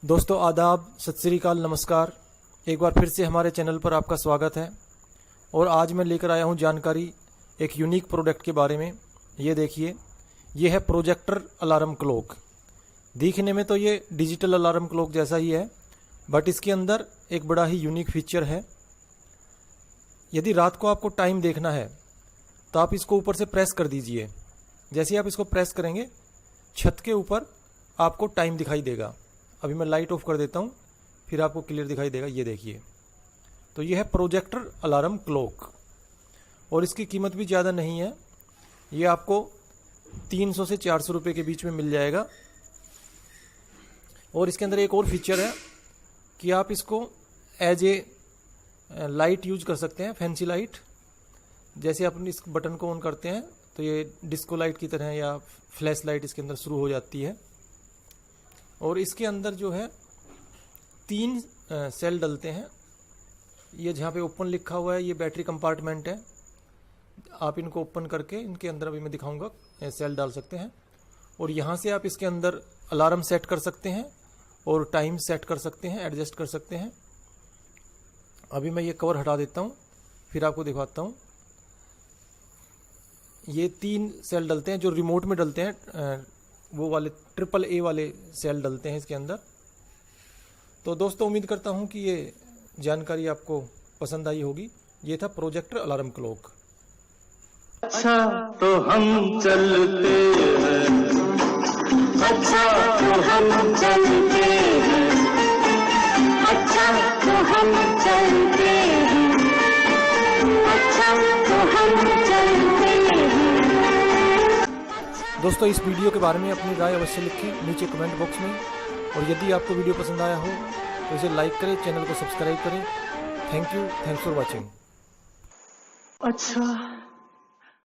दोस्तों आदाब, सत श्री अकाल, नमस्कार। एक बार फिर से हमारे चैनल पर आपका स्वागत है। और आज मैं लेकर आया हूं जानकारी एक यूनिक प्रोडक्ट के बारे में। ये देखिए, ये है प्रोजेक्टर अलार्म क्लॉक। दिखने में तो ये डिजिटल अलार्म क्लॉक जैसा ही है, बट इसके अंदर एक बड़ा ही यूनिक फीचर है। यदि रात को आपको टाइम देखना है तो आप इसको ऊपर से प्रेस कर दीजिए। जैसे ही आप इसको प्रेस करेंगे, छत के ऊपर आपको टाइम दिखाई देगा। अभी मैं लाइट ऑफ कर देता हूँ, फिर आपको क्लियर दिखाई देगा। ये देखिए, तो ये है प्रोजेक्टर अलार्म क्लॉक और इसकी कीमत भी ज़्यादा नहीं है। ये आपको 300 से 400 रुपये के बीच में मिल जाएगा। और इसके अंदर एक और फीचर है कि आप इसको एज ए लाइट यूज कर सकते हैं, फैंसी लाइट। जैसे अपन इस बटन को ऑन करते हैं तो ये डिस्को लाइट की तरह या फ्लैश लाइट इसके अंदर शुरू हो जाती है। और इसके अंदर जो है 3 सेल डलते हैं। ये जहाँ पे ओपन लिखा हुआ है, ये बैटरी कंपार्टमेंट है। आप इनको ओपन करके इनके अंदर अभी मैं दिखाऊंगा सेल डाल सकते हैं। और यहाँ से आप इसके अंदर अलार्म सेट कर सकते हैं और टाइम सेट कर सकते हैं, एडजस्ट कर सकते हैं। अभी मैं ये कवर हटा देता हूँ, फिर आपको दिखाता हूँ। ये 3 सेल डलते हैं जो रिमोट में डलते हैं, वो वाले AAA वाले सेल डलते हैं इसके अंदर। तो दोस्तों, उम्मीद करता हूं कि ये जानकारी आपको पसंद आई होगी। ये था प्रोजेक्टर अलार्म क्लॉक। अच्छा तो हम चलते हैं, अच्छा तो हम चलते हैं, अच्छा तो हम चलते हैं, अच्छा तो हम चलते हैं। दोस्तों, इस वीडियो के बारे में अपनी राय अवश्य लिखें नीचे कमेंट बॉक्स में। और यदि आपको वीडियो पसंद आया हो तो इसे लाइक करें, चैनल को सब्सक्राइब करें। Thank you, thanks for watching. अच्छा